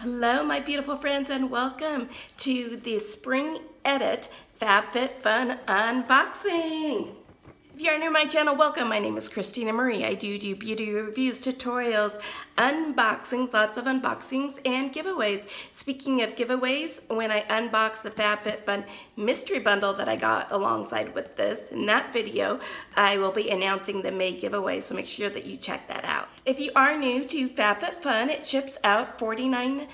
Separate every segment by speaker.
Speaker 1: Hello my beautiful friends and welcome to the Spring Edit Fab Fit Fun unboxing. If you are new to my channel, welcome. My name is Christina Marie. I do beauty reviews, tutorials, unboxings, lots of unboxings and giveaways. Speaking of giveaways, when I unbox the Fab Fit Fun mystery bundle that I got alongside with this, in that video, I will be announcing the May giveaway, so make sure that you check that out. If you are new to Fab Fit Fun, it ships out $49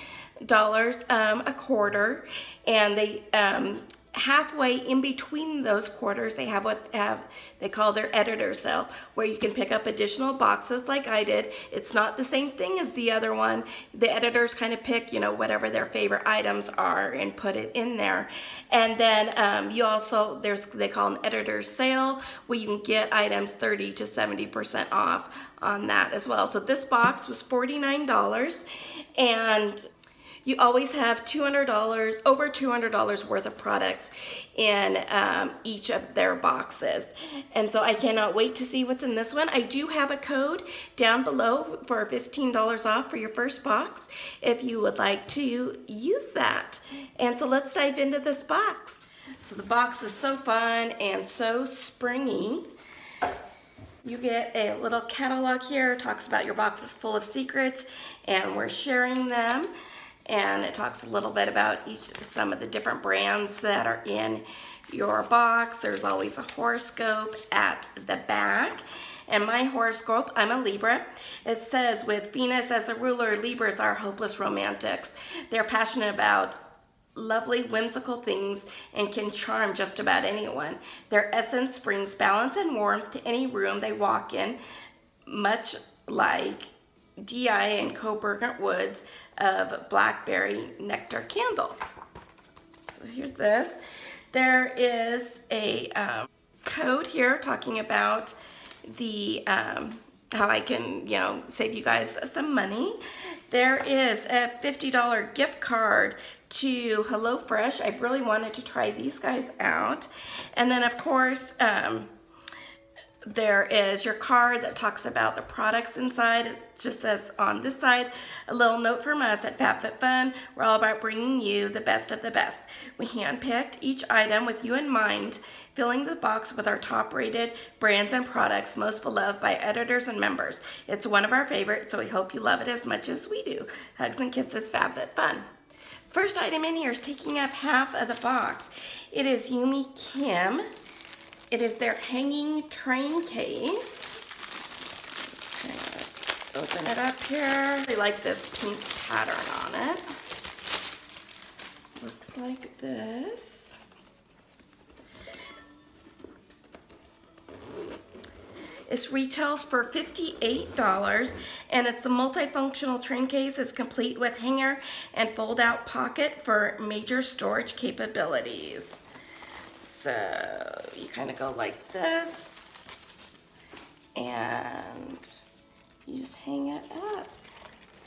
Speaker 1: a quarter, and they halfway in between those quarters they have what they call their editor sale, where you can pick up additional boxes like I did. It's not the same thing as the other one. The editors kind of pick, you know, whatever their favorite items are and put it in there. And then you also, they call an editor sale, where you can get items 30 to 70% off on that as well. So this box was $49, and you always have $200, over $200 worth of products in each of their boxes. And so I cannot wait to see what's in this one. I do have a code down below for $15 off for your first box if you would like to use that. And so let's dive into this box. So the box is so fun and so springy. You get a little catalog here, talks about your box is full of secrets and we're sharing them. And it talks a little bit about some of the different brands that are in your box. There's always a horoscope at the back. And my horoscope, I'm a Libra. It says, with Venus as the ruler, Libras are hopeless romantics. They're passionate about lovely, whimsical things and can charm just about anyone. Their essence brings balance and warmth to any room they walk in, much like DI and Coburgant Woods of Blackberry Nectar Candle. So here's this. There is a code here talking about the how I can, you know, save you guys some money. There is a $50 gift card to HelloFresh. I've really wanted to try these guys out. And then of course, there is your card that talks about the products inside. It just says on this side, a little note from us at FabFitFun. We're all about bringing you the best of the best. We handpicked each item with you in mind, filling the box with our top-rated brands and products most beloved by editors and members. It's one of our favorites, so we hope you love it as much as we do. Hugs and kisses, FabFitFun. First item in here is taking up half of the box. It is Yumi Kim. It is their hanging train case. Let's kind of open it up here. I like this pink pattern on it. Looks like this. This retails for $58, and it's the multifunctional train case. It's complete with hanger and fold-out pocket for major storage capabilities. So you kind of go like this, and you just hang it up.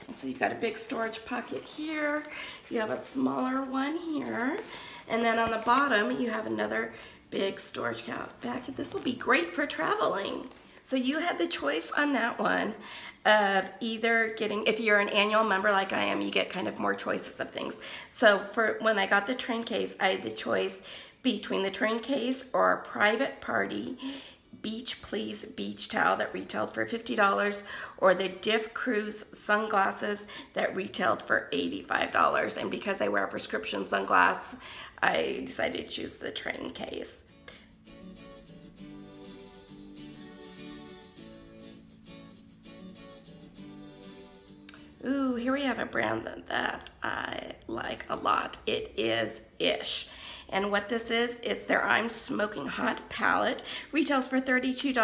Speaker 1: And so you've got a big storage pocket here. You have a smaller one here. And then on the bottom, you have another big storage back. This will be great for traveling. So you had the choice on that one of either getting, if you're an annual member like I am, you get kind of more choices of things. So for when I got the train case, I had the choice between the train case or a private party Beach Please beach towel that retailed for $50, or the Diff Cruise sunglasses that retailed for $85. And because I wear a prescription sunglass, I decided to choose the train case. Ooh, here we have a brand that I like a lot. It is Ish. And what this is, it's their IMSMOKINGHOT palette. Retails for $32.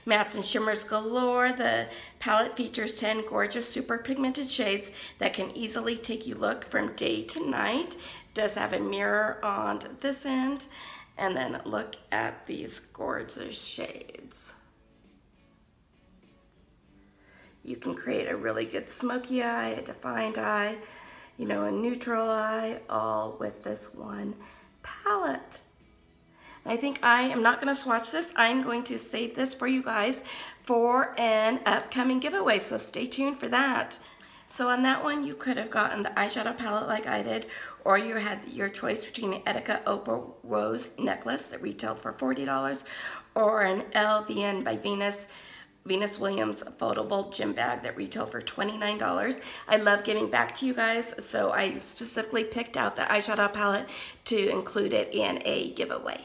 Speaker 1: Mattes and shimmers galore. The palette features 10 gorgeous super pigmented shades that can easily take you look from day to night. It does have a mirror on this end. And then look at these gorgeous shades. You can create a really good smoky eye, a defined eye, you know, a neutral eye, all with this one palette. I think I am not going to swatch this. I'm going to save this for you guys for an upcoming giveaway, so stay tuned for that. So on that one, you could have gotten the eyeshadow palette like I did, or you had your choice between an Etika Opal Rose necklace that retailed for $40, or an LVN by Venus Williams foldable gym bag that retailed for $29. I love giving back to you guys, so I specifically picked out the eyeshadow palette to include it in a giveaway.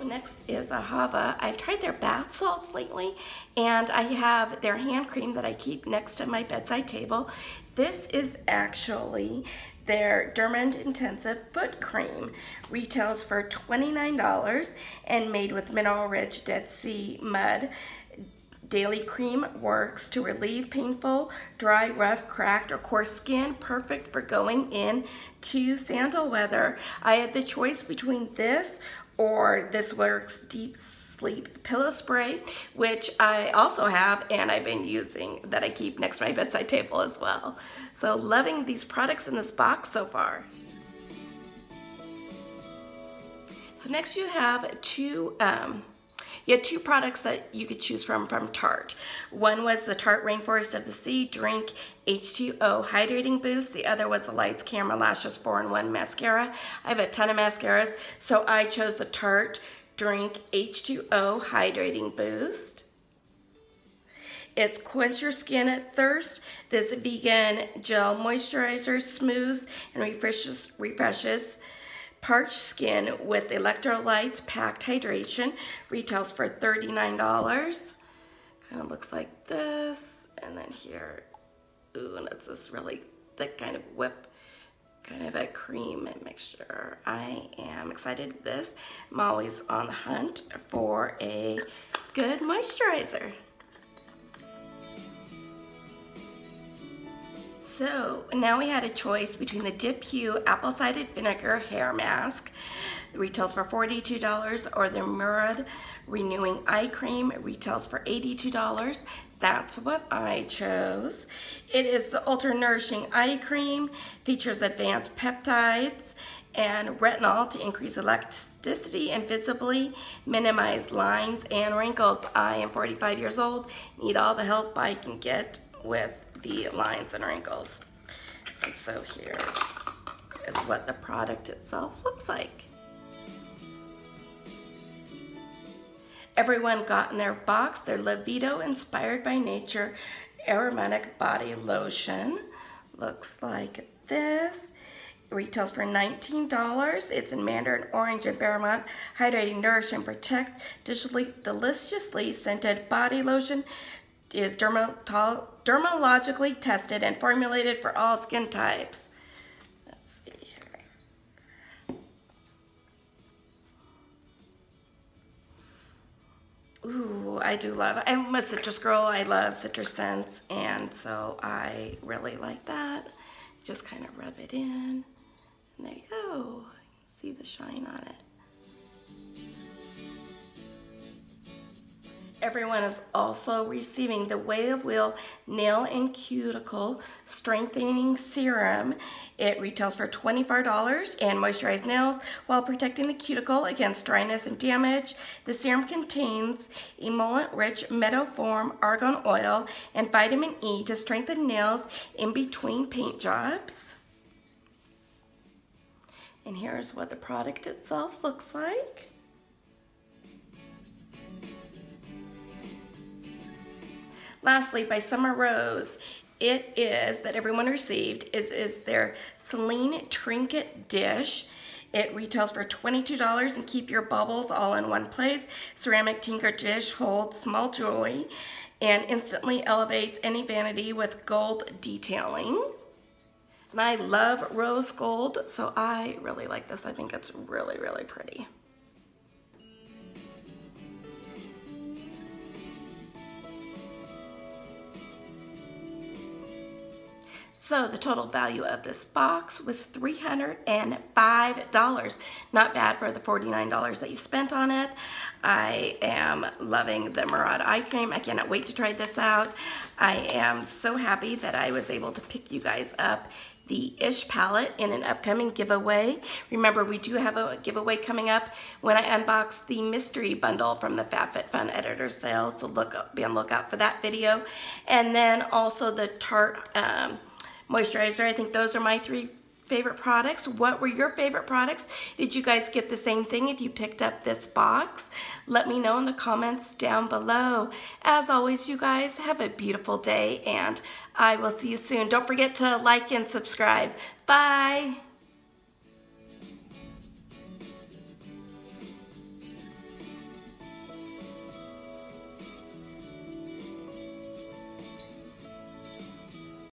Speaker 1: Next is Ahava. I've tried their bath salts lately, and I have their hand cream that I keep next to my bedside table. This is actually their Durmand Intensive Foot Cream. Retails for $29 and made with mineral-rich Dead Sea mud. Daily cream works to relieve painful, dry, rough, cracked, or coarse skin. Perfect for going in to sandal weather. I had the choice between this or This Works Deep Sleep Pillow Spray, which I also have and I've been using, that I keep next to my bedside table as well. So loving these products in this box so far. So next you have two products that you could choose from Tarte. One was the Tarte Rainforest of the Sea Drink H2O Hydrating Boost. The other was the Lights Camera Lashes 4-in-1 Mascara. I have a ton of mascaras, so I chose the Tarte Drink H2O Hydrating Boost. It's quench your skin at thirst. This vegan gel moisturizer smooths and refreshes parched skin with electrolytes packed hydration. Retails for $39. Kind of looks like this, and then here, ooh, and it's this really thick kind of whip, kind of a cream mixture. I am excited for this. I'm always on the hunt for a good moisturizer. So now we had a choice between the Dip Hue Apple Cider Vinegar Hair Mask, it retails for $42, or the Murad Renewing Eye Cream, it retails for $82. That's what I chose. It is the Ultra Nourishing Eye Cream, features advanced peptides and retinol to increase elasticity and visibly minimize lines and wrinkles. I am 45 years old, need all the help I can get with the lines and wrinkles. And so here is what the product itself looks like. Everyone got in their box their Libido Inspired by Nature Aromatic Body Lotion. Looks like this. It retails for $19. It's in Mandarin Orange and Bergamot. Hydrating, nourish, and protect. Deliciously scented body lotion is dermatologically tested and formulated for all skin types. Let's see here. Ooh, I do love it. I'm a citrus girl. I love citrus scents, and so I really like that. Just kind of rub it in, and there you go. See the shine on it. Everyone is also receiving the Way of Will Nail and Cuticle Strengthening Serum. It retails for $24 and moisturizes nails while protecting the cuticle against dryness and damage. The serum contains emollient-rich meadowform argan oil and vitamin E to strengthen nails in between paint jobs. And here's what the product itself looks like. Lastly, by Summer Rose, it is that everyone received is their Celine Trinket dish. It retails for $22 and keep your bubbles all in one place. Ceramic tinker dish holds small joy and instantly elevates any vanity with gold detailing. And I love rose gold, so I really like this. I think it's really, really pretty. So the total value of this box was $305. Not bad for the $49 that you spent on it. I am loving the Murad eye cream. I cannot wait to try this out. I am so happy that I was able to pick you guys up the Ish palette in an upcoming giveaway. Remember, we do have a giveaway coming up when I unbox the mystery bundle from the FabFitFun editor sale, so be on the lookout for that video. And then also the Tarte moisturizer. I think those are my 3 favorite products. What were your favorite products? Did you guys get the same thing if you picked up this box? Let me know in the comments down below. As always, you guys, have a beautiful day, and I will see you soon. Don't forget to like and subscribe. Bye.